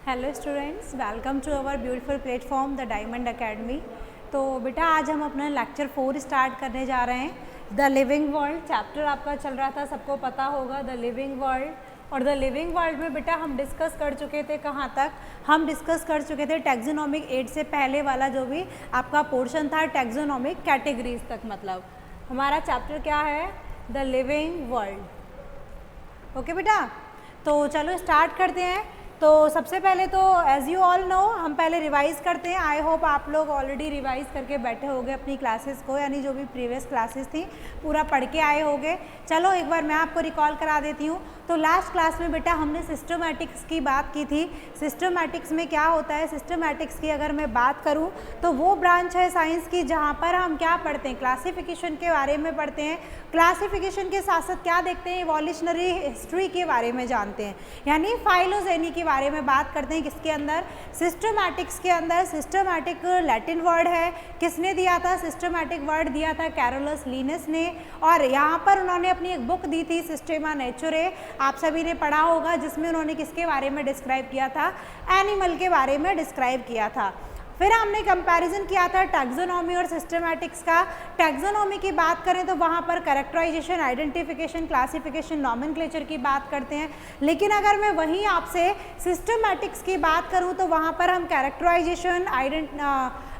Hello students, welcome to our beautiful platform the Diamond Academy. तो बेटा आज हम अपना लेक्चर 4 स्टार्ट करने जा रहे हैं। द लिविंग वर्ल्ड चैप्टर आपका चल रहा था, सबको पता होगा द लिविंग वर्ल्ड। और द लिविंग वर्ल्ड में बेटा हम डिस्कस कर चुके थे, कहाँ तक हम डिस्कस कर चुके थे, टैक्सोनॉमिक एड से पहले वाला जो भी आपका पोर्शन था टैक्सोनॉमिक कैटेगरीज तक। मतलब हमारा चैप्टर क्या है, द लिविंग वर्ल्ड। ओके बेटा, तो चलो स्टार्ट करते हैं। तो सबसे पहले तो एज़ यू ऑल नो हम पहले रिवाइज़ करते हैं। आई होप आप लोग ऑलरेडी रिवाइज़ करके बैठे होंगे अपनी क्लासेस को, यानी जो भी प्रीवियस क्लासेस थी पूरा पढ़ के आए होंगे। चलो एक बार मैं आपको रिकॉल करा देती हूँ। तो लास्ट क्लास में बेटा हमने सिस्टमैटिक्स की बात की थी। सिस्टमैटिक्स में क्या होता है, सिस्टमैटिक्स की अगर मैं बात करूँ तो वो ब्रांच है साइंस की जहाँ पर हम क्या पढ़ते हैं, क्लासिफिकेशन के बारे में पढ़ते हैं। क्लासिफिकेशन के साथ साथ क्या देखते हैं, इवोल्यूशनरी हिस्ट्री के बारे में जानते हैं, यानी फाइलोजेनी के बारे में बात करते हैं। किसके अंदर, सिस्टमैटिक्स के अंदर। सिस्टमैटिक लैटिन वर्ड है, किसने दिया था, सिस्टमैटिक वर्ड दिया था कैरोलस लीनस ने। और यहाँ पर उन्होंने अपनी एक बुक दी थी सिस्टेमा नेचुरे, आप सभी ने पढ़ा होगा, जिसमें उन्होंने किसके बारे में डिस्क्राइब किया था, एनिमल के बारे में डिस्क्राइब किया था। फिर हमने कंपैरिजन किया था टैक्सोनॉमी और सिस्टमैटिक्स का। टैक्सोनॉमी की बात करें तो वहाँ पर कैरेक्टराइजेशन, आइडेंटिफिकेशन, क्लासिफिकेशन, नॉमेनक्लेचर की बात करते हैं। लेकिन अगर मैं वहीं आपसे सिस्टमैटिक्स की बात करूँ तो वहाँ पर हम कैरेक्टराइजेशन,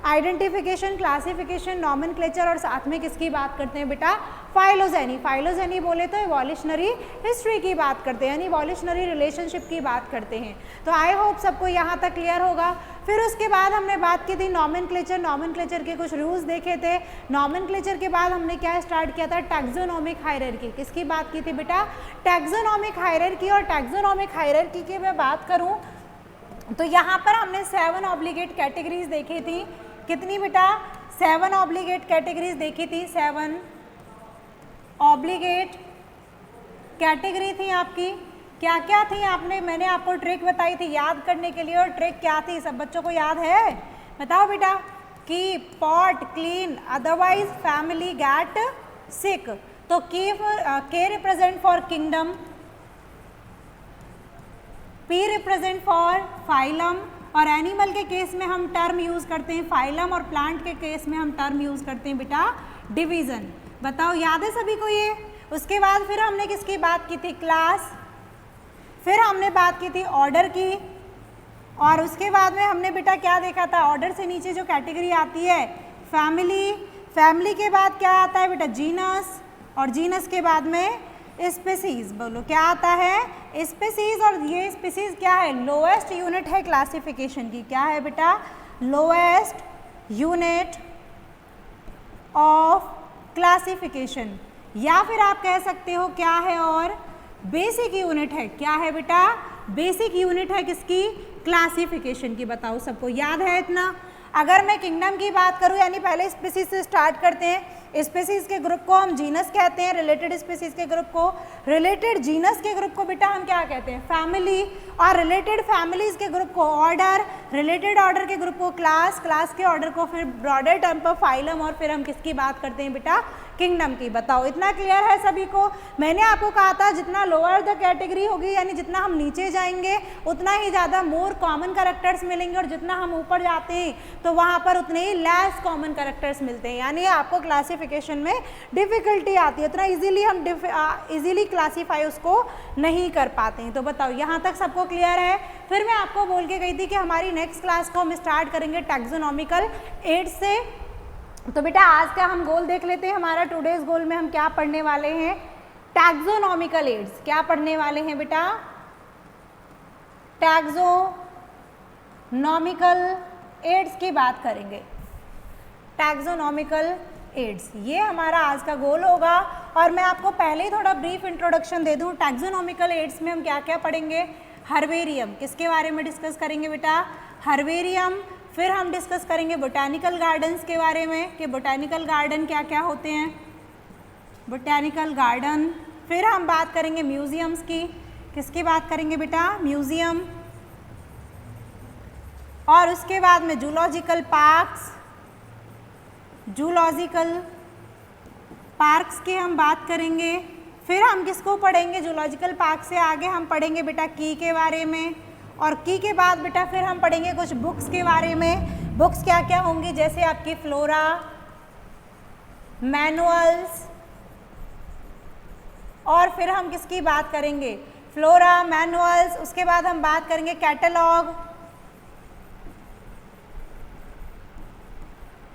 आइडेंटिफिकेशन, क्लासिफिकेशन, नॉमेनक्लेचर और साथ में किसकी बात करते हैं बेटा, फाइलोजेनी। फाइलोजेनी बोले तो इवोल्यूशनरी हिस्ट्री की बात करते हैं, यानी इवोल्यूशनरी रिलेशनशिप की बात करते हैं। तो आई होप सबको यहाँ तक क्लियर होगा। फिर उसके बाद हमने बात की थी नॉमेनक्लेचर। नॉमेनक्लेचर के कुछ रूल्स देखे थे। नॉमेनक्लेचर के बाद हमने क्या स्टार्ट किया था, टैक्सोनॉमिक हायरार्की। किसकी बात की थी बेटा, टैक्सोनॉमिक हायरार्की। और टैक्सोनॉमिक हायरार्की की मैं बात करूँ तो यहाँ पर हमने 7 ऑब्लिगेट कैटेगरीज देखी थी। कितनी बेटा, 7 ऑब्लिगेट कैटेगरीज देखी थी। 7 ऑब्लिगेट कैटेगरी थी आपकी। क्या क्या थी आपने, मैंने आपको ट्रिक बताई थी याद करने के लिए, और ट्रिक क्या थी, सब बच्चों को याद है, बताओ बेटा। कि pot clean otherwise family get sick. तो के represent for kingdom, P represent for phylum, और एनिमल के केस में हम टर्म यूज करते हैं फाइलम, और प्लांट के केस में हम टर्म यूज करते हैं बेटा डिवीजन। बताओ याद है सभी को ये। उसके बाद फिर हमने किसकी बात की थी, क्लास। फिर हमने बात की थी ऑर्डर की, और उसके बाद में हमने बेटा क्या देखा था, ऑर्डर से नीचे जो कैटेगरी आती है फैमिली। फैमिली के बाद क्या आता है बेटा, जीनस, और जीनस के बाद में स्पीसीज। बोलो क्या आता है, स्पीसीज। और ये स्पीसीज क्या है, लोएस्ट यूनिट है क्लासिफिकेशन की। क्या है बेटा, लोएस्ट यूनिट ऑफ क्लासिफिकेशन, या फिर आप कह सकते हो क्या है, और बेसिक यूनिट है। क्या है बेटा, बेसिक यूनिट है किसकी, क्लासिफिकेशन की। बताओ सबको याद है इतना। अगर मैं किंगडम की बात करूं, यानी पहले स्पीसीज से स्टार्ट करते हैं। स्पीसीज के ग्रुप को हम जीनस कहते हैं, रिलेटेड स्पीसीज के ग्रुप को, रिलेटेड जीनस के ग्रुप को बेटा हम क्या कहते हैं, फैमिली, और रिलेटेड फैमिलीज के ग्रुप को ऑर्डर, रिलेटेड ऑर्डर के ग्रुप को क्लास, क्लास के ऑर्डर को फिर ब्रॉडर टर्म पर फाइलम, और फिर हम किसकी बात करते हैं बेटा, किंगडम की। बताओ इतना क्लियर है सभी को। मैंने आपको कहा था जितना लोअर द कैटेगरी होगी, यानी जितना हम नीचे जाएंगे उतना ही ज़्यादा मोर कॉमन कैरेक्टर्स मिलेंगे, और जितना हम ऊपर जाते हैं तो वहाँ पर उतने ही लेस कॉमन कैरेक्टर्स मिलते हैं, यानी आपको क्लासिफिकेशन में डिफ़िकल्टी आती है, उतना इजीली हम इजीली क्लासीफाई उसको नहीं कर पाते हैं। तो बताओ यहाँ तक सबको क्लियर है। फिर मैं आपको बोल के गई थी कि हमारी नेक्स्ट क्लास को हम स्टार्ट करेंगे टैक्सोनॉमिकल एड से। तो बेटा आज का हम गोल देख लेते हैं, हमारा टुडेज गोल में हम क्या पढ़ने वाले हैं, टैक्सोनॉमिकल एड्स। क्या पढ़ने वाले हैं बेटा, टैक्सोनॉमिकल एड्स की बात करेंगे। टैक्सोनॉमिकल एड्स, ये हमारा आज का गोल होगा। और मैं आपको पहले ही थोड़ा ब्रीफ इंट्रोडक्शन दे दूं, टैक्सोनॉमिकल एड्स में हम क्या क्या पढ़ेंगे, हर्बेरियम, किसके बारे में डिस्कस करेंगे बेटा, हर्बेरियम। फिर हम डिस्कस करेंगे बोटैनिकल गार्डन्स के बारे में, कि बोटैनिकल गार्डन क्या क्या होते हैं, बोटैनिकल गार्डन। फिर हम बात करेंगे म्यूजियम्स की, किसकी बात करेंगे बेटा, म्यूजियम। और उसके बाद में जूलॉजिकल पार्क्स, जूलॉजिकल पार्क्स की हम बात करेंगे। फिर हम किसको पढ़ेंगे, जूलॉजिकल पार्क से आगे हम पढ़ेंगे बेटा की के बारे में, और की के बाद बेटा फिर हम पढ़ेंगे कुछ बुक्स के बारे में। बुक्स क्या क्या होंगी, जैसे आपकी फ्लोरा, मैनुअल्स, और फिर हम किसकी बात करेंगे, फ्लोरा, मैनुअल्स, उसके बाद हम बात करेंगे कैटलॉग,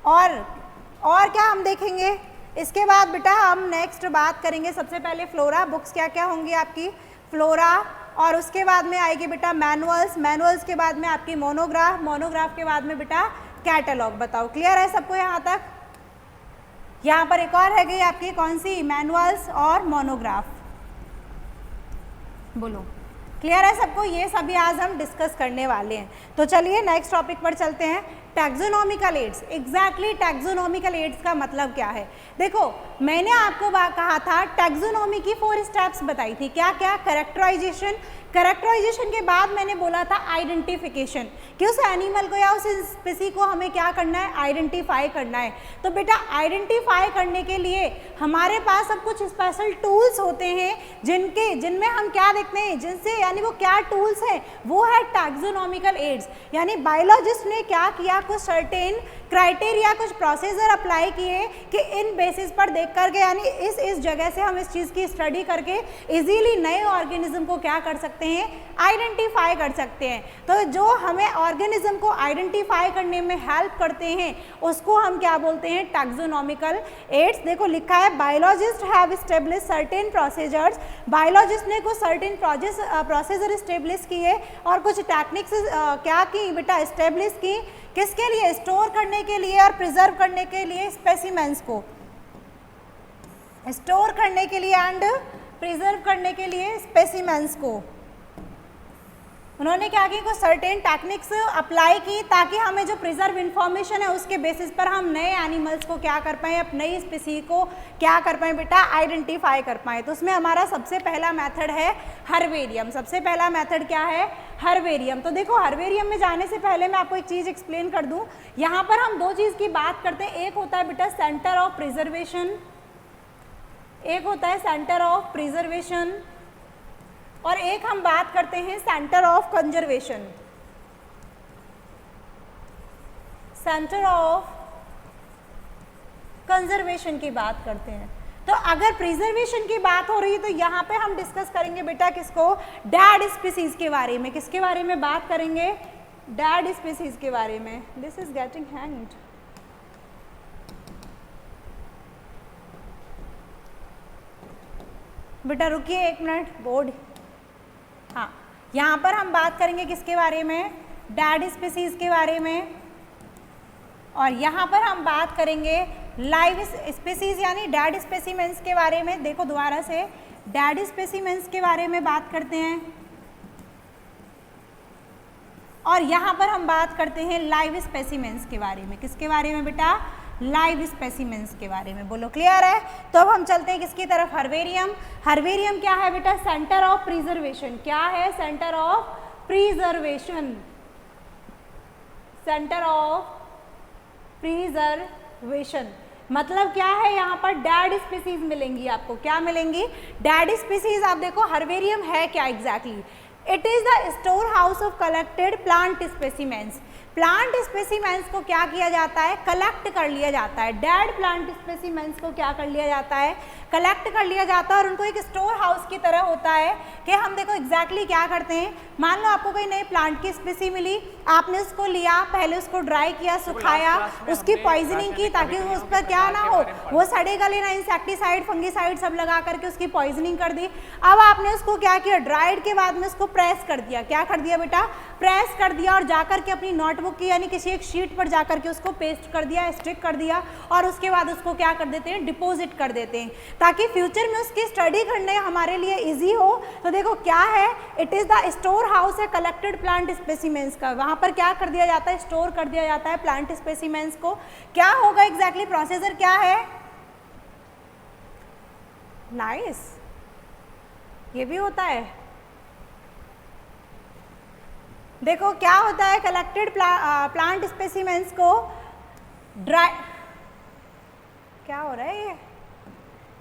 और क्या हम देखेंगे इसके बाद बेटा हम नेक्स्ट बात करेंगे। सबसे पहले फ्लोरा, बुक्स क्या क्या होंगी आपकी, फ्लोरा, और उसके बाद में आएगी बेटा मैनुअल्स, मैनुअल्स के बाद में आपकी मोनोग्राफ, मोनोग्राफ के बाद में बेटा कैटलॉग। बताओ क्लियर है सबको यहाँ तक? यहाँ पर एक और है गई आपकी कौन सी, मैनुअल्स और मोनोग्राफ। बोलो क्लियर है सबको? ये सभी आज हम डिस्कस करने वाले हैं। तो चलिए नेक्स्ट टॉपिक पर चलते हैं, taxonomical aids. Exactly taxonomical aids का मतलब क्या है? देखो मैंने आपको कहा था टैक्सोनॉमी की 4 स्टेप्स बताई थी, क्या क्या, कैरेक्टराइजेशन, कैरेक्टराइजेशन के बाद मैंने बोला था आइडेंटिफिकेशन, कि उस एनिमल को या उस स्पीसी को हमें क्या करना है, आइडेंटिफाई करना है। तो बेटा आइडेंटिफाई करने के लिए हमारे पास अब कुछ स्पेशल टूल्स होते हैं जिनमें हम क्या देखते हैं, जिनसे यानी वो क्या टूल्स हैं, वो है टैक्सोनॉमिकल एड्स। यानी बायोलॉजिस्ट ने क्या किया, कुछ सर्टेन क्राइटेरिया, कुछ प्रोसीजर अप्लाई किए कि इन बेसिस पर देख करके, यानी इस जगह से हम इस चीज़ की स्टडी करके इजीली नए ऑर्गेनिज्म को क्या कर सकते हैं, आइडेंटिफाई कर सकते हैं। तो जो हमें ऑर्गेनिज्म को आइडेंटिफाई करने में हेल्प करते हैं उसको हम क्या बोलते हैं, टैक्सोनॉमिकल एड्स। देखो लिखा है biologist have establish certain procedures, biologist ने कुछ सर्टेन प्रोसीजर एस्टेब्लिश किए और कुछ टेक्निक्स क्या की बेटा, एस्टेब्लिश की, किसके लिए, स्टोर करने के लिए और प्रिजर्व करने के लिए, स्पेसिमेंस को स्टोर करने के लिए एंड प्रिजर्व करने के लिए स्पेसिमेंस को। उन्होंने क्या की, कुछ सर्टेन टेक्निक्स अप्लाई की ताकि हमें जो प्रिजर्व इंफॉर्मेशन है उसके बेसिस पर हम नए एनिमल्स को क्या कर पाएँ, अब नई स्पीसी को क्या कर पाएँ बेटा, आइडेंटिफाई कर पाएँ। तो उसमें हमारा सबसे पहला मेथड है हर्बेरियम। सबसे पहला मेथड क्या है, हर्बेरियम। तो देखो हर्बेरियम में जाने से पहले मैं आपको एक चीज़ एक्सप्लेन कर दूँ। यहाँ पर हम 2 चीज़ की बात करते हैं, एक होता है बेटा सेंटर ऑफ प्रिजर्वेशन, एक होता है सेंटर ऑफ प्रिजर्वेशन, और एक हम बात करते हैं centre of conservation. Centre of conservation की बात करते हैं। तो अगर प्रिजर्वेशन की बात हो रही है तो यहाँ पे हम डिस्कस करेंगे बेटा किसको, डेड स्पीसीज के बारे में। किसके बारे में बात करेंगे, डेड स्पीसीज के बारे में। This is getting hanged. बेटा रुकिए 1 मिनट, बोर्ड। हाँ, यहाँ पर हम बात करेंगे किसके बारे में, डेड स्पीसीज के बारे में, और यहाँ पर हम बात करेंगे लाइव स्पीसीज यानी डेड स्पेसिमेंस के बारे में। देखो दोबारा से, डेड स्पेसिमेंस के बारे में बात करते हैं, और यहाँ पर हम बात करते हैं लाइव स्पेसिमेंस के बारे में। किसके बारे में बेटा, लाइव स्पेसिमेंस के बारे में। बोलो क्लियर है? तो अब हम चलते हैं किसकी तरफ, हर्बेरियम। हर्बेरियम क्या है बेटा, सेंटर ऑफ प्रिजर्वेशन। क्या है, centre of preservation, centre of preservation. मतलब क्या है, यहाँ पर डेड स्पीसीज मिलेंगी आपको। क्या मिलेंगी, डेड स्पीसीज। आप देखो हर्बेरियम है क्या exactly, it is the store house of collected plant specimens. Plant specimens को क्या किया जाता है, कलेक्ट कर लिया जाता है। डेड प्लांट स्पेसिमेंस को क्या कर लिया जाता है, कलेक्ट कर लिया जाता है, और उनको एक स्टोर हाउस की तरह होता है कि हम देखो एग्जैक्टली क्या करते हैं। मान लो आपको कोई नई प्लांट की स्पीसी मिली, आपने उसको लिया, पहले उसको ड्राई किया, सुखाया, उसकी पॉइजनिंग की ताकि उस पर क्या ना हो, वो सड़े गले ना, इंसेक्टिसाइड फंगिसाइड सब लगा करके उसकी पॉइजनिंग कर दी। अब आपने उसको क्या किया, ड्राइड के बाद में उसको प्रेस कर दिया। क्या कर दिया बेटा, प्रेस कर दिया, और जाकर के अपनी नोटबुक की यानी किसी एक शीट पर जाकर के उसको पेस्ट कर दिया, स्टिक कर दिया, और उसके बाद उसको क्या कर देते हैं, डिपॉजिट कर देते हैं ताकि फ्यूचर में उसकी स्टडी करने हमारे लिए इजी हो। तो देखो क्या है, it is the store house है कलेक्टेड प्लांट स्पेसिमेंस का। वहां पर क्या कर दिया जाता है, स्टोर कर दिया जाता है प्लांट स्पेसिमेंस को। क्या होगा एग्जैक्टली, प्रोसीजर क्या है, नाइस, ये भी होता है। देखो क्या होता है, कलेक्टेड प्लांट स्पेसिमेंस को ड्राई, क्या हो रहा है ये,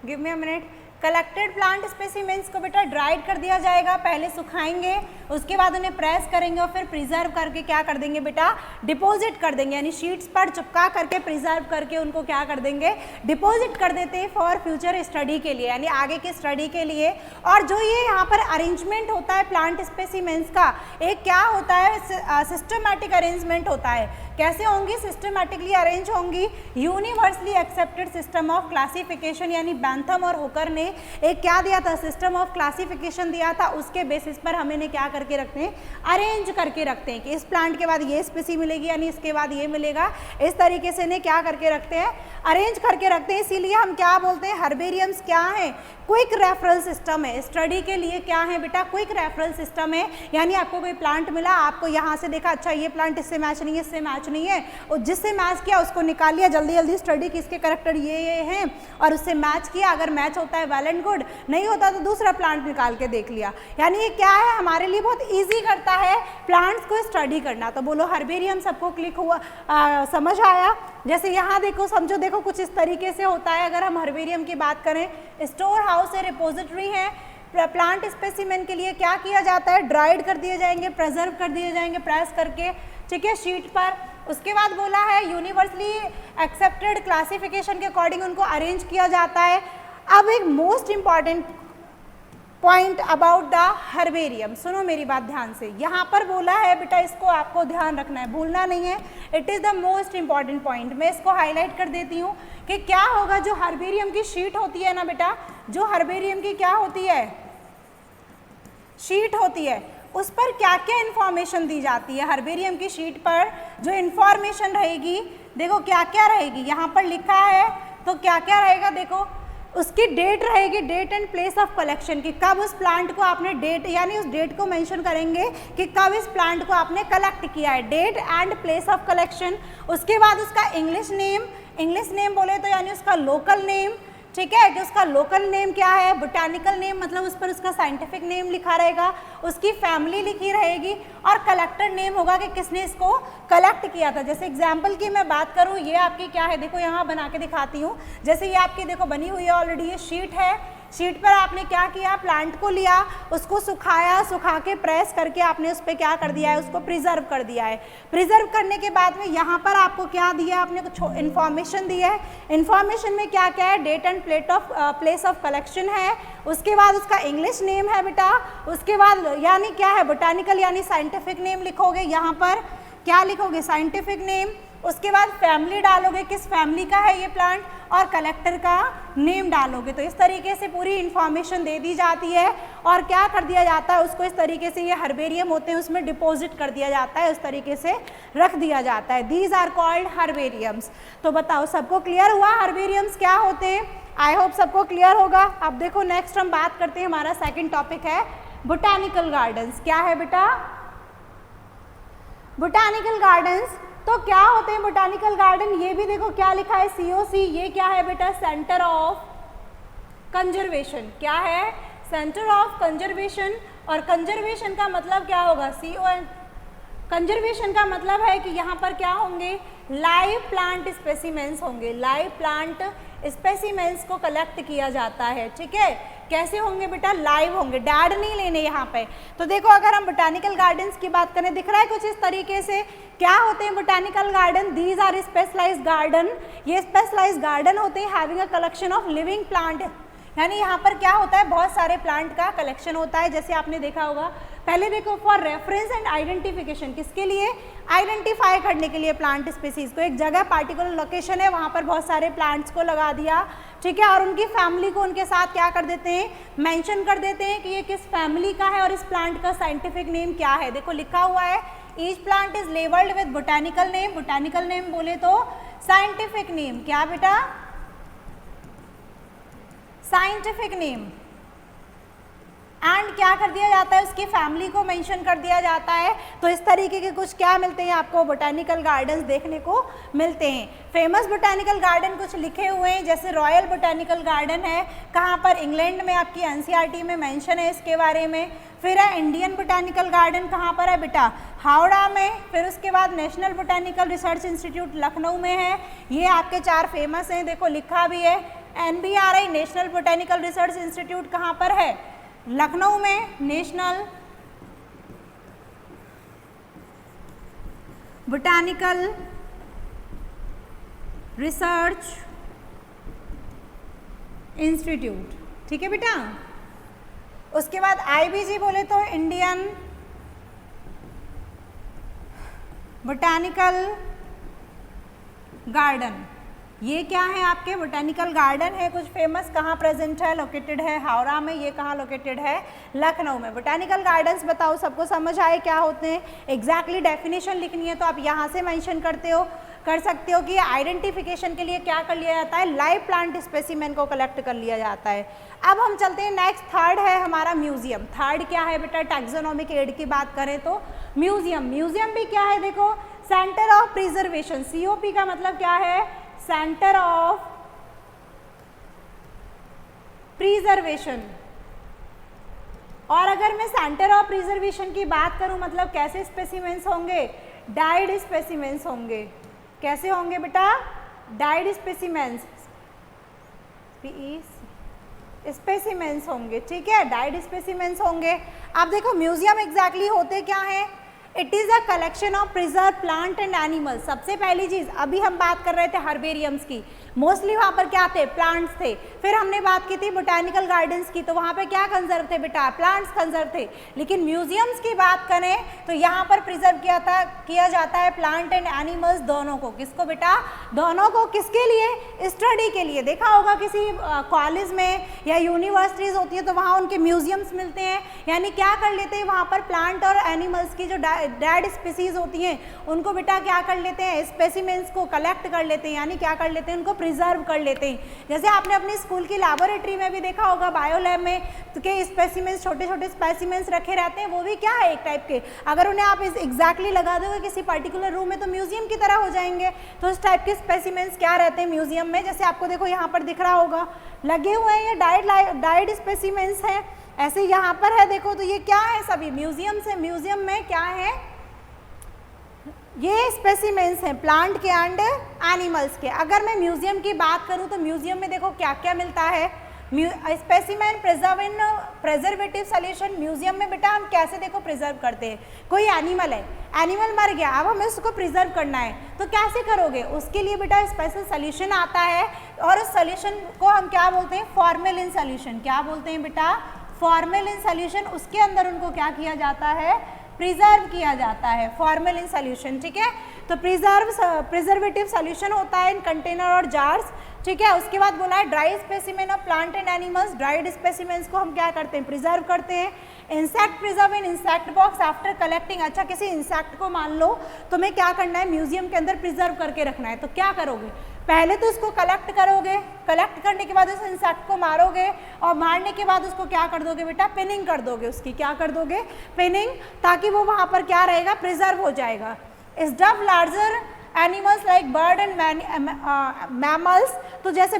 give me a minute. Collected plant specimens को बेटा ड्राइड कर दिया जाएगा, पहले सुखाएंगे, उसके बाद उन्हें प्रेस करेंगे और फिर प्रिजर्व करके क्या कर देंगे बेटा, डिपॉजिट कर देंगे, यानी शीट्स पर चिपका करके प्रिजर्व करके उनको क्या कर देंगे, डिपॉजिट कर देते हैं फॉर फ्यूचर स्टडी के लिए, यानी आगे की स्टडी के लिए। और जो ये यहाँ पर अरेंजमेंट होता है प्लांट स्पेसिमेंट्स का, एक क्या होता है, सिस्टमैटिक अरेंजमेंट होता है। कैसे होंगी, सिस्टमैटिकली अरेंज होंगी। Universally accepted system of classification, यानी बैंथम और हुकर ने एक क्या दिया था, सिस्टम ऑफ क्लासिफिकेशन दिया था, उसके बेसिस पर हम इन्हें क्या करके रखते हैं, अरेंज करके रखते हैं कि इस प्लांट के बाद ये स्पीसी मिलेगी, यानी इसके बाद ये मिलेगा, इस तरीके से इन्हें क्या करके रखते हैं, अरेंज करके रखते हैं। इसीलिए हम क्या बोलते हैं, हर्बेरियम्स क्या है, क्विक रेफरल सिस्टम है। स्टडी के लिए क्या है बेटा, क्विक रेफरल सिस्टम है, यानी आपको कोई प्लांट मिला, आपको यहाँ से देखा, अच्छा ये प्लांट इससे मैच नहीं है, इससे मैच नहीं है, और जिससे मैच किया उसको निकाल लिया, जल्दी जल्दी स्टडी कि इसके करेक्टर ये हैं, और उससे मैच किया, अगर मैच होता है वेल एंड गुड, नहीं होता तो दूसरा प्लांट निकाल के देख लिया। यानी ये क्या है, हमारे लिए बहुत ईजी करता है प्लांट्स को स्टडी करना। तो बोलो हर्बेरियम सबको क्लिक हुआ, समझ आया। जैसे यहाँ देखो, समझो, देखो कुछ इस तरीके से होता है। अगर हम हर्बेरियम की बात करें, स्टोर हाउस है, रिपोजिटरी है, प्लांट स्पेसिमेन के लिए क्या किया जाता है, ड्राइड कर दिए जाएंगे, प्रिजर्व कर दिए जाएंगे प्रेस करके, ठीक है, शीट पर। उसके बाद बोला है यूनिवर्सली एक्सेप्टेड क्लासिफिकेशन के अकॉर्डिंग उनको अरेंज किया जाता है। अब एक most important point about the herbarium, सुनो मेरी बात ध्यान से, यहाँ पर बोला है बेटा, इसको आपको ध्यान रखना है, भूलना नहीं है, it is the most important point. मैं इसको हाईलाइट कर देती हूँ कि क्या होगा, जो हर्बेरियम की शीट होती है ना बेटा, जो हर्बेरियम की क्या होती है, शीट होती है, उस पर क्या क्या इंफॉर्मेशन दी जाती है। हर्बेरियम की शीट पर जो इंफॉर्मेशन रहेगी, देखो क्या क्या रहेगी, यहाँ पर लिखा है, तो क्या क्या रहेगा, देखो उसकी डेट रहेगी, date and place of collection की, कब उस प्लांट को आपने, डेट यानी उस डेट को मेंशन करेंगे कि कब इस प्लांट को आपने कलेक्ट किया है, date and place of collection. उसके बाद उसका इंग्लिश नेम बोले तो यानी उसका लोकल नेम, ठीक है, कि उसका लोकल नेम क्या है, बोटानिकल नेम, मतलब उस पर उसका साइंटिफिक नेम लिखा रहेगा, उसकी फैमिली लिखी रहेगी, और कलेक्टर नेम होगा कि किसने इसको कलेक्ट किया था। जैसे एग्जांपल की मैं बात करूं, ये आपकी क्या है, देखो यहाँ बना के दिखाती हूँ, जैसे ये आपकी देखो बनी हुई है ऑलरेडी, ये शीट है, शीट पर आपने क्या किया, प्लांट को लिया, उसको सुखाया, सुखा के प्रेस करके आपने उस पर क्या कर दिया है, उसको प्रिजर्व कर दिया है। प्रिजर्व करने के बाद में यहाँ पर आपको क्या दिया, आपने कुछ इन्फॉर्मेशन दी है। इन्फॉर्मेशन में क्या क्या है, date and place of collection है, उसके बाद उसका इंग्लिश नेम है बेटा, उसके बाद यानी क्या है, बोटानिकल यानी साइंटिफिक नेम लिखोगे, यहाँ पर क्या लिखोगे, साइंटिफिक नेम, उसके बाद फैमिली डालोगे, किस फैमिली का है ये प्लांट, और कलेक्टर का नेम डालोगे। तो इस तरीके से पूरी इंफॉर्मेशन दे दी जाती है, और क्या कर दिया जाता है, उसको इस तरीके से, ये हर्बेरियम होते हैं उसमें डिपॉजिट कर दिया जाता है, उस तरीके से रख दिया जाता है। These are called herbariums. तो बताओ सबको क्लियर हुआ हर्बेरियम्स क्या होते हैं, आई होप सबको क्लियर होगा। अब देखो नेक्स्ट हम बात करते हैं, हमारा सेकेंड टॉपिक है बोटानिकल गार्डन्स। क्या है बेटा, बोटानिकल गार्डन्स। तो क्या होते हैं बोटानिकल गार्डन, ये भी देखो क्या लिखा है, COC, ये क्या है बेटा, सेंटर ऑफ कंजर्वेशन। क्या है, सेंटर ऑफ कंजर्वेशन। और कंजर्वेशन का मतलब क्या होगा, CON। कंजर्वेशन का मतलब है कि यहाँ पर क्या होंगे, लाइव प्लांट स्पेसिमेंस होंगे, लाइव प्लांट स्पेसिमेंस को कलेक्ट किया जाता है, ठीक है। कैसे होंगे बेटा, लाइव होंगे, डैड नहीं लेने यहाँ पे। तो देखो अगर हम बोटानिकल गार्डन्स की बात करें, दिख रहा है कुछ इस तरीके से, क्या होते हैं botanical garden, these are specialized garden. ये स्पेशलाइज्ड गार्डन होते हैं having a collection of living plant, यानी यहाँ पर क्या होता है, बहुत सारे प्लांट का कलेक्शन होता है। जैसे आपने देखा होगा, पहले देखो फॉर रेफरेंस एंड आइडेंटिफिकेशन, किसके लिए, आइडेंटिफाई करने के लिए प्लांट स्पीसीज को। एक जगह पार्टिकुलर लोकेशन है, वहाँ पर बहुत सारे प्लांट्स को लगा दिया, ठीक है, और उनकी फैमिली को उनके साथ क्या कर देते हैं, मेंशन कर देते हैं कि ये किस फैमिली का है और इस प्लांट का साइंटिफिक नेम क्या है। देखो लिखा हुआ है, each plant is labelled with botanical name. Botanical name बोले तो साइंटिफिक नेम, क्या बेटा, साइंटिफिक नेम। एंड क्या कर दिया जाता है, उसकी फैमिली को मेंशन कर दिया जाता है। तो इस तरीके के कुछ क्या मिलते हैं आपको, बोटानिकल गार्डन्स देखने को मिलते हैं। फेमस बोटानिकल गार्डन कुछ लिखे हुए हैं, जैसे रॉयल बोटानिकल गार्डन है, कहाँ पर, इंग्लैंड में, आपकी NCERT में मेंशन है इसके बारे में। फिर है इंडियन बोटानिकल गार्डन, कहाँ पर है बेटा, हावड़ा में। फिर उसके बाद national botanical research institute Lucknow में है। ये आपके 4 फेमस हैं, देखो लिखा भी है, NBRI national botanical research institute कहाँ पर है? लखनऊ में नेशनल बोटेनिकल रिसर्च इंस्टीट्यूट, ठीक है बेटा। उसके बाद IBG बोले तो इंडियन बोटेनिकल गार्डन, ये क्या है आपके बोटेनिकल गार्डन है कुछ फेमस, कहाँ प्रेजेंट है? लोकेटेड है हावड़ा में। ये कहाँ लोकेटेड है? लखनऊ में। बोटेनिकल गार्डन्स बताओ सबको समझ आए क्या होते हैं? एग्जैक्टली डेफिनेशन लिखनी है तो आप यहाँ से मेंशन कर सकते हो कि आइडेंटिफिकेशन के लिए क्या कर लिया जाता है? लाइव प्लांट स्पेसिमेन को कलेक्ट कर लिया जाता है। अब हम चलते हैं नेक्स्ट, थर्ड है हमारा म्यूजियम। थर्ड क्या है बेटा? टैक्सोनॉमिक एड की बात करें तो म्यूजियम। म्यूजियम भी क्या है? देखो, सेंटर ऑफ प्रिजर्वेशन, COP का मतलब क्या है? Centre of preservation. और अगर मैं सेंटर ऑफ प्रिजर्वेशन की बात करूं मतलब कैसे स्पेसिमेंस होंगे? डाइड स्पेसिमेंस होंगे। कैसे होंगे बेटा? डाइड स्पेसिमेंस, स्पेसिमेंस होंगे, ठीक है, डाइड स्पेसिमेंस होंगे। आप देखो म्यूजियम एग्जैक्टली होते क्या हैं? It is a collection of preserve plant and animals. सबसे पहली चीज़, अभी हम बात कर रहे थे हर्बेरियम्स की, मोस्टली वहाँ पर क्या थे? प्लांट्स थे। फिर हमने बात की थी बोटेनिकल गार्डन्स की, तो वहाँ पे क्या कंजर्व थे बेटा? प्लांट्स कंजर्व थे। लेकिन म्यूजियम्स की बात करें तो यहाँ पर प्रिजर्व किया जाता है प्लांट एंड एनिमल्स दोनों को। किसको बेटा? दोनों को। किसके लिए? स्टडी के लिए। देखा होगा किसी कॉलेज में या यूनिवर्सिटीज़ होती है तो वहाँ उनके म्यूजियम्स मिलते हैं, यानी क्या कर लेते हैं वहाँ पर प्लांट और एनिमल्स की जो डेड स्पीसीज होती हैं उनको बेटा क्या कर लेते हैं? स्पेसिमेंस को कलेक्ट कर लेते हैं, यानी क्या कर लेते हैं? उनको प्रिजर्व कर लेते हैं। जैसे आपने अपनी स्कूल की लैबोरेटरी में भी देखा होगा, बायो लैब में तो के स्पेसिमेंस, छोटे छोटे स्पेसिमेंस रखे रहते हैं, वो भी क्या है? एक टाइप के। अगर उन्हें आप एग्जैक्टली लगा दोगे किसी पर्टिकुलर रूम में तो म्यूजियम की तरह हो जाएंगे। तो इस टाइप के स्पेसिमेंस क्या रहते हैं म्यूजियम में? जैसे आपको देखो यहाँ पर दिख रहा होगा लगे हुए हैं, ये डाइड स्पेसिमेंस हैं। ऐसे यहाँ पर है देखो, तो ये क्या है? सभी म्यूजियम से। म्यूजियम में क्या है? ये स्पेसिमेंस हैं प्लांट के एंड एनिमल्स के। अगर मैं म्यूजियम की बात करूं तो म्यूजियम में देखो क्या क्या मिलता है? स्पेसिमेन प्रिजर्व इन प्रिजर्वेटिव सॉल्यूशन। म्यूजियम में बेटा हम कैसे देखो प्रिजर्व करते हैं? कोई एनिमल है, एनिमल मर गया, अब हमें उसको प्रिजर्व करना है तो कैसे करोगे? उसके लिए बेटा स्पेशल सॉल्यूशन आता है और उस सॉल्यूशन को हम क्या बोलते हैं? Formalin solution. क्या बोलते हैं बेटा? Formalin solution. उसके अंदर उनको क्या किया जाता है? प्रिजर्व किया जाता है, फॉर्मेलिन सॉल्यूशन, ठीक है। तो प्रिजर्वेटिव सॉल्यूशन होता है इन कंटेनर और जार्स, ठीक है। उसके बाद बोला है dry specimen of plant and animals. Dried specimens को हम क्या करते हैं? प्रिजर्व करते हैं। इंसेक्ट प्रिजर्व इन इंसेक्ट बॉक्स आफ्टर कलेक्टिंग। अच्छा, किसी इंसेक्ट को मान लो तुम्हें क्या करना है? म्यूजियम के अंदर प्रिजर्व करके रखना है, तो क्या करोगे? पहले तो उसको कलेक्ट करोगे, कलेक्ट करने के बाद उस इंसेक्ट को मारोगे और मारने के बाद उसको क्या कर दोगे बेटा? पिनिंग कर दोगे उसकी। क्या कर दोगे? पिनिंग, ताकि वो वहाँ पर क्या रहेगा? प्रिजर्व हो जाएगा। Stuff larger animals like bird and mammals. तो जैसे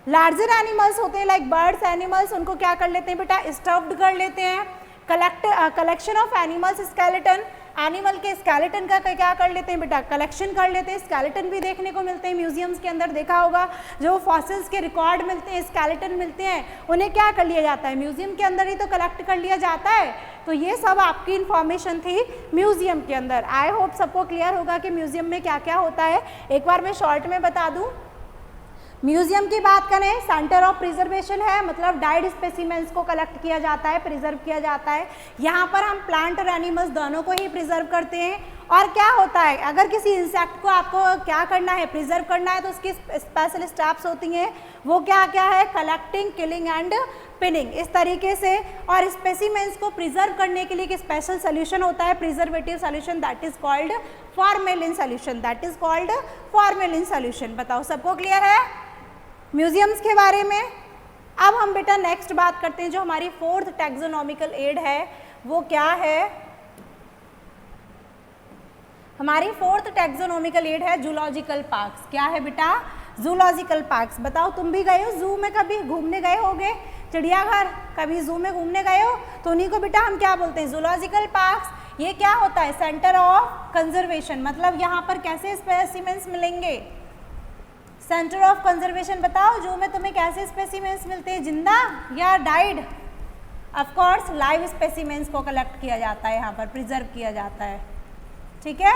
लार्जर एनिमल्स होते हैं लाइक बर्ड्स, एनिमल्स, उनको क्या कर लेते हैं बेटा? स्टफ्ड कर लेते हैं। Collection of animals skeleton. Animal के स्केलेटन का क्या कर लेते हैं बेटा? कलेक्शन कर लेते हैं। स्केलेटन भी देखने को मिलते हैं म्यूजियम्स के अंदर, देखा होगा जो फॉसिल्स के रिकॉर्ड मिलते हैं, स्केलेटन मिलते हैं, उन्हें क्या कर लिया जाता है? म्यूजियम के अंदर ही तो कलेक्ट कर लिया जाता है। तो ये सब आपकी इन्फॉर्मेशन थी म्यूजियम के अंदर। आई होप सबको क्लियर होगा कि म्यूजियम में क्या क्या होता है। एक बार मैं शॉर्ट में बता दूँ। म्यूजियम की बात करें, सेंटर ऑफ प्रिजर्वेशन है, मतलब डाइड स्पेसिमेंस को कलेक्ट किया जाता है, प्रिजर्व किया जाता है। यहाँ पर हम प्लांट और एनिमल्स दोनों को ही प्रिजर्व करते हैं। और क्या होता है, अगर किसी इंसेक्ट को आपको क्या करना है? प्रिजर्व करना है, तो उसकी स्पेशल स्टेप्स होती हैं, वो क्या क्या है? कलेक्टिंग, किलिंग एंड पिनिंग, इस तरीके से। और स्पेसिमेंस को प्रिजर्व करने के लिए एक स्पेशल सोल्यूशन होता है, preservative solution, that is called formalin solution, that is called formalin solution. बताओ सबको क्लियर है म्यूजियम्स के बारे में? अब हम बेटा नेक्स्ट बात करते हैं, जो हमारी फोर्थ टैक्सोनॉमिकल एड है वो क्या है? हमारी फोर्थ टैक्सोनॉमिकल एड है जूलॉजिकल पार्क्स। क्या है बेटा? Zoological parks. बताओ तुम भी गए हो जू में, कभी घूमने गए होगे, चिड़ियाघर, कभी जू में घूमने गए हो, तो उन्हीं को बेटा हम क्या बोलते हैं? Zoological parks. ये क्या होता है? सेंटर ऑफ कंजर्वेशन, मतलब यहाँ पर कैसे स्पेसिमेंस मिलेंगे? सेंटर ऑफ कंजर्वेशन बताओ, जू में तुम्हें कैसे स्पेसिमेंस मिलते हैं, जिंदा या died? Of course live specimens को कलेक्ट किया जाता है, यहाँ पर प्रिजर्व किया जाता है, ठीक है।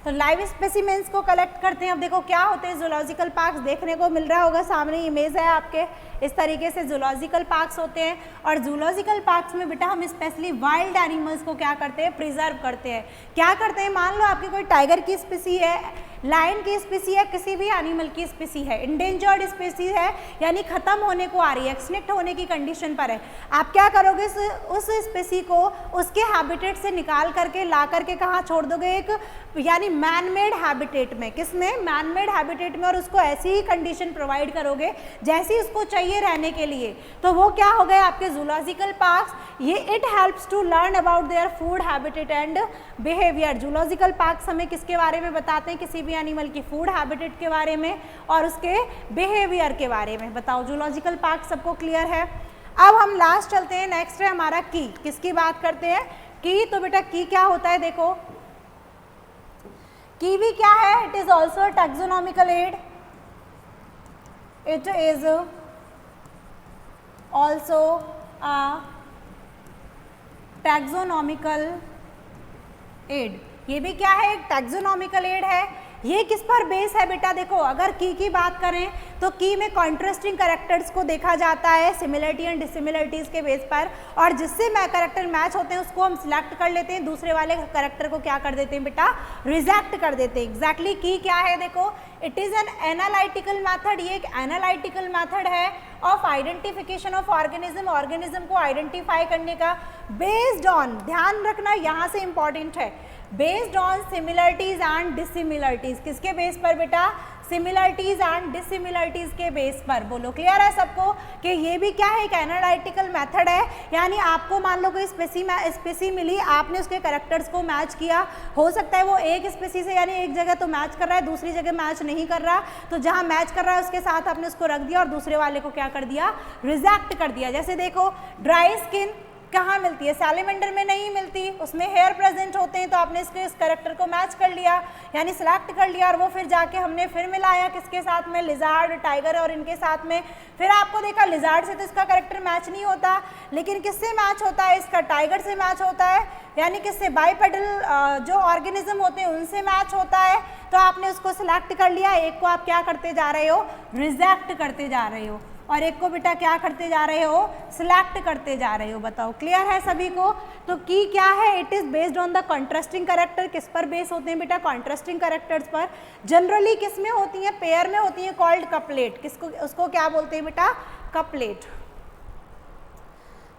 तो लाइव स्पेसिमेंस को कलेक्ट करते हैं। अब देखो क्या होते हैं जूलॉजिकल पार्क्स, देखने को मिल रहा होगा सामने इमेज है आपके, इस तरीके से जूलॉजिकल पार्क्स होते हैं। और जूलॉजिकल पार्क्स में बेटा हम स्पेशली वाइल्ड एनिमल्स को क्या करते हैं, प्रिजर्व करते हैं। क्या करते हैं, मान लो आपकी कोई टाइगर की स्पीसी है, लायन की स्पीसी है, किसी भी एनिमल की स्पीसी है, इंडेंजर्ड स्पीसी है, यानी खत्म होने को आ रही है, एक्सटिंक्ट होने की कंडीशन पर है, आप क्या करोगे, उस स्पीसी को उसके हैबिटेट से निकाल करके ला करके कहाँ छोड़ दोगे, एक यानी मैन मेड हैबिटेट में, किसमें, मैन मेड हैबिटेट में, और उसको ऐसी ही कंडीशन प्रोवाइड करोगे जैसी उसको चाहिए रहने के लिए। तो वो क्या हो गए आपके जूलॉजिकल पार्क्स। ये it helps to learn about their food habitat and behaviour. Zoological parks हमें किसके बारे में बताते हैं, किसी भी एनिमल की फूड हैबिटेट के बारे में और उसके बिहेवियर के बारे में। बताओ जूलॉजिकल पार्क सबको क्लियर है। अब हम लास्ट चलते हैं, नेक्स्ट है हमारा की। किसकी बात करते हैं, की। तो बेटा की क्या होता है, देखो की भी क्या है, it is also taxonomical aid, it is also a taxonomical aid. ये भी क्या है, एक टैक्सोनॉमिकल एड है। ये किस पर बेस है बेटा, देखो अगर की बात करें तो की में कॉन्ट्रास्टिंग कैरेक्टर्स को देखा जाता है सिमिलरिटी एंड डिसिमिलरिटीज के बेस पर, और जिससे कैरेक्टर मैच होते हैं उसको हम सिलेक्ट कर लेते हैं, दूसरे वाले कैरेक्टर को क्या कर देते हैं बेटा, रिजेक्ट कर देते हैं। एग्जैक्टली की क्या है, देखो it is an analytical method. ये एक एनालिटिकल मैथड है of identification of organism, organism को आइडेंटिफाई करने का, बेस्ड ऑन, ध्यान रखना यहाँ से इंपॉर्टेंट है, based on similarities and dissimilarities. किसके बेस पर बेटा, सिमिलरिटीज एंड डिसिमिलरिटीज के बेस पर। बोलो क्लियर है सबको कि ये भी क्या है, एक एनालिटिकल मेथड है। यानी आपको मान लो कोई स्पेसी मिली, आपने उसके कैरेक्टर्स को मैच किया, हो सकता है वो एक स्पेसी से यानी एक जगह तो मैच कर रहा है, दूसरी जगह मैच नहीं कर रहा, तो जहाँ मैच कर रहा है उसके साथ आपने उसको रख दिया और दूसरे वाले को क्या कर दिया, रिजेक्ट कर दिया। जैसे देखो ड्राई स्किन कहाँ मिलती है, सैलेमेंडर में नहीं मिलती, उसमें हेयर प्रेजेंट होते हैं, तो आपने इसके इस कैरेक्टर को मैच कर लिया यानी सिलेक्ट कर लिया, और वो फिर जाके हमने फिर मिलाया किसके साथ में, लिजार्ड, टाइगर और इनके साथ में। फिर आपको देखा लिजार्ड से तो इसका कैरेक्टर मैच नहीं होता, लेकिन किससे मैच होता है, इसका टाइगर से मैच होता है, यानी किससे, बाइपेडल जो ऑर्गेनिज्म होते हैं उनसे मैच होता है। तो आपने उसको सिलेक्ट कर लिया, एक को आप क्या करते जा रहे हो, रिजेक्ट करते जा रहे हो, और एक को बेटा क्या करते जा रहे हो, सिलेक्ट करते जा रहे हो। बताओ क्लियर है सभी को। तो की क्या है, it is based on the contrasting character. किस पर बेस होते हैं बेटा, कॉन्ट्रास्टिंग कैरेक्टर्स पर। जनरली किस में होती हैं, पेयर में होती हैं, कॉल्ड कपलेट। किसको, उसको क्या बोलते हैं बेटा, कपलेट।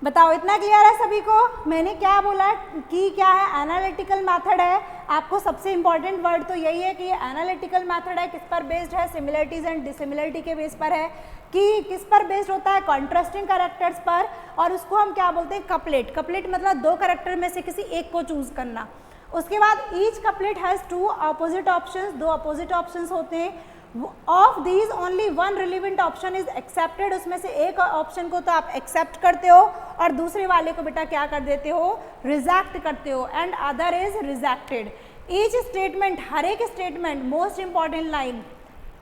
बताओ इतना क्लियर है सभी को। मैंने क्या बोला, की क्या है, एनालिटिकल मेथड है। आपको सबसे इंपॉर्टेंट वर्ड तो यही है कि ये एनालिटिकल मेथड है, किस पर बेस्ड है, सिमिलरिटीज एंड डिसिमिलरिटी के बेस पर है। कि किस पर बेस्ड होता है, कॉन्ट्रास्टिंग कैरेक्टर्स पर, और उसको हम क्या बोलते हैं, कपलेट। कपलेट मतलब दो कैरेक्टर में से किसी एक को चूज करना। उसके बाद each couplet has two opposite options, दो अपोजिट ऑप्शंस होते हैं। Of these only one relevant option is accepted, उसमें से एक ऑप्शन को तो आप एक्सेप्ट करते हो और दूसरे वाले को बेटा क्या कर देते हो, रिजेक्ट करते हो, and other is rejected. Each statement, हर एक statement, most important line,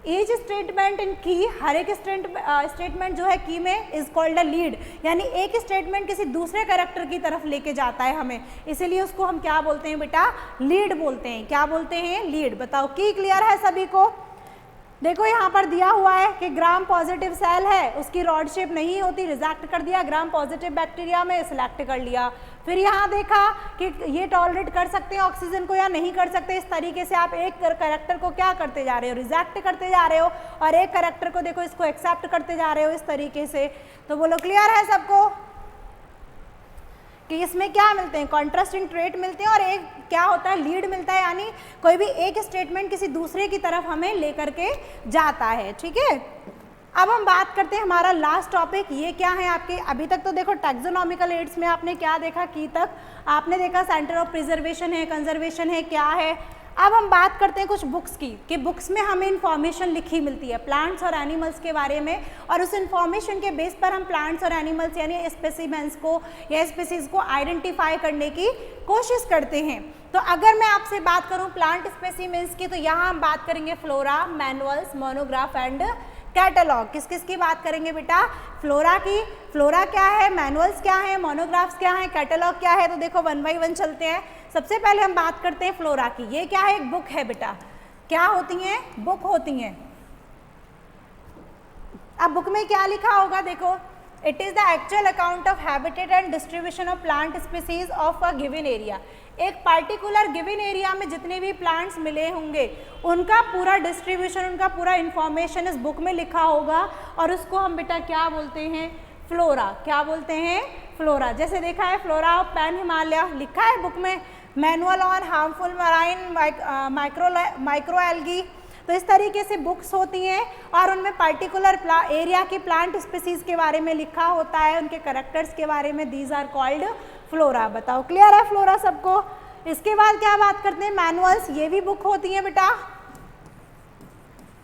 each statement इन की, हर एक स्टेटमेंट जो है की में इज कॉल्ड अ लीड, यानी एक स्टेटमेंट किसी दूसरे कैरेक्टर की तरफ लेके जाता है हमें, इसीलिए उसको हम क्या बोलते हैं बेटा, लीड बोलते हैं। क्या बोलते हैं, लीड। बताओ की क्लियर है सभी को। देखो यहाँ पर दिया हुआ है कि ग्राम पॉजिटिव सेल है, उसकी रॉड शेप नहीं होती, रिजेक्ट कर दिया। ग्राम पॉजिटिव बैक्टीरिया में सिलेक्ट कर लिया। फिर यहाँ देखा कि ये टॉलरेट कर सकते हैं ऑक्सीजन को या नहीं कर सकते। इस तरीके से आप एक कैरेक्टर को क्या करते जा रहे हो, रिजेक्ट करते जा रहे हो, और एक कैरेक्टर को देखो इसको एक्सेप्ट करते जा रहे हो इस तरीके से। तो बोलो क्लियर है सबको कि इसमें क्या मिलते हैं, कॉन्ट्रास्टिंग ट्रेट मिलते हैं, और एक क्या होता है, लीड मिलता है, यानी कोई भी एक स्टेटमेंट किसी दूसरे की तरफ हमें लेकर के जाता है। ठीक है, अब हम बात करते हैं हमारा लास्ट टॉपिक। ये क्या है आपके, अभी तक तो देखो टैक्सोनॉमिकल एड्स में आपने क्या देखा, की तक आपने देखा सेंटर ऑफ प्रिजर्वेशन है, कंजर्वेशन है, क्या है। अब हम बात करते हैं कुछ बुक्स की, कि बुक्स में हमें इंफॉर्मेशन लिखी मिलती है प्लांट्स और एनिमल्स के बारे में, और उस इंफॉर्मेशन के बेस पर हम प्लांट्स और एनिमल्स यानी स्पेसिमेंस को या स्पीसीज को आइडेंटिफाई करने की कोशिश करते हैं। तो अगर मैं आपसे बात करूं प्लांट स्पेसिमेंस की, तो यहाँ हम बात करेंगे flora, manuals, monograph and catalogue. किस किस की बात करेंगे बेटा? फ्लोरा की। फ्लोरा क्या है, मैनुअल्स क्या है, मोनोग्राफ्स क्या है, कैटलॉग क्या है? तो देखो वन बाई वन चलते हैं। सबसे पहले हम बात करते हैं फ्लोरा की। ये क्या है? एक बुक है बेटा। क्या होती हैं? बुक होती हैं। अब बुक में क्या लिखा होगा? देखो, it is the actual account of habitat and distribution of plant species of a given area. एक पार्टिकुलर गिवन एरिया में जितने भी प्लांट्स मिले होंगे उनका पूरा डिस्ट्रीब्यूशन, उनका पूरा इंफॉर्मेशन इस बुक में लिखा होगा, और उसको हम बेटा क्या बोलते हैं? फ्लोरा। क्या बोलते हैं? फ्लोरा। जैसे देखा है फ्लोरा ऑफ पैन हिमालय लिखा है बुक में, manual on harmful marine micro algae. तो इस तरीके से बुक्स होती हैं और उनमें पर्टिकुलर एरिया की प्लांट स्पीसीज के बारे में लिखा होता है, उनके करेक्टर्स के बारे में। These are called flora. बताओ क्लियर है फ्लोरा सबको? इसके बाद क्या बात करते हैं? मैनुअल्स। ये भी बुक होती है बेटा।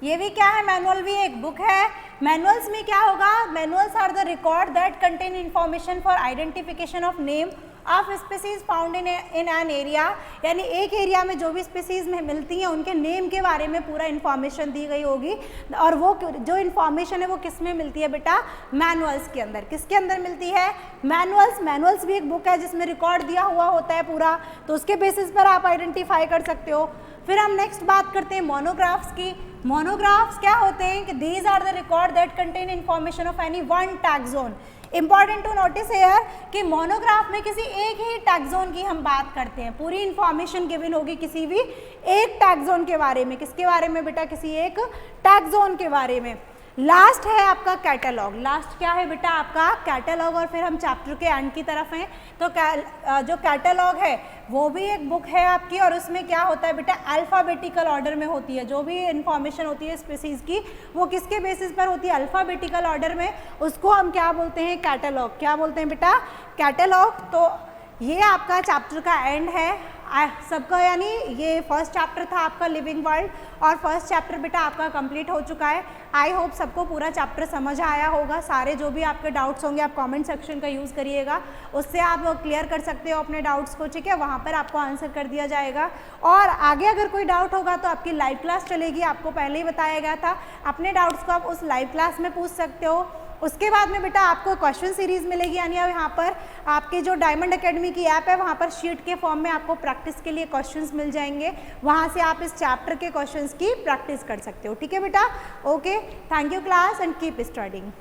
ये भी क्या है? मैनुअल भी एक बुक है। मैनुअल्स में क्या होगा? Manuals are the record that contain information for identification of name of species found in an area. यानी एक एरिया में जो भी स्पीसीज में मिलती हैं उनके नेम के बारे में पूरा इन्फॉर्मेशन दी गई होगी, और वो जो इन्फॉर्मेशन है वो किस में मिलती है बेटा? मैनुअल्स के अंदर। किसके अंदर मिलती है? मैनुअल्स। मैनुअल्स भी एक बुक है जिसमें रिकॉर्ड दिया हुआ होता है पूरा, तो उसके बेसिस पर आप आइडेंटिफाई कर सकते हो। फिर हम नेक्स्ट बात करते हैं मोनोग्राफ्स की। मोनोग्राफ्स क्या होते हैं? कि these are the record that contain information of any one taxon. Important to notice here कि मोनोग्राफ में किसी एक ही टैक्सोन की हम बात करते हैं, पूरी इंफॉर्मेशन गिवन होगी किसी भी एक टैक्सोन के बारे में। किसके बारे में बेटा? किसी एक टैक्सोन के बारे में। लास्ट है आपका कैटलॉग। लास्ट क्या है बेटा? आपका कैटलॉग। और फिर हम चैप्टर के एंड की तरफ हैं, तो जो कैटलॉग है वो भी एक बुक है आपकी, और उसमें क्या होता है बेटा? अल्फ़ाबेटिकल ऑर्डर में होती है। जो भी इंफॉर्मेशन होती है स्पीसीज़ की वो किसके बेसिस पर होती है? अल्फ़ाबेटिकल ऑर्डर में। उसको हम क्या बोलते हैं? कैटलॉग। क्या बोलते हैं बेटा? कैटलॉग। तो ये आपका चैप्टर का एंड है सबका, यानी ये फर्स्ट चैप्टर था आपका लिविंग वर्ल्ड, और फर्स्ट चैप्टर बेटा आपका कंप्लीट हो चुका है। आई होप सबको पूरा चैप्टर समझ आया होगा। सारे जो भी आपके डाउट्स होंगे आप कमेंट सेक्शन का यूज़ करिएगा, उससे आप क्लियर कर सकते हो अपने डाउट्स को, ठीक है? वहाँ पर आपको आंसर कर दिया जाएगा। और आगे अगर कोई डाउट होगा तो आपकी लाइव क्लास चलेगी, आपको पहले ही बताया गया था। अपने डाउट्स को आप उस लाइव क्लास में पूछ सकते हो। उसके बाद में बेटा आपको क्वेश्चन सीरीज़ मिलेगी, यानी यहाँ पर आपकी जो डायमंड एकेडमी की ऐप है वहाँ पर शीट के फॉर्म में आपको प्रैक्टिस के लिए क्वेश्चंस मिल जाएंगे। वहाँ से आप इस चैप्टर के क्वेश्चंस की प्रैक्टिस कर सकते हो, ठीक है बेटा? Okay, thank you class and keep studying.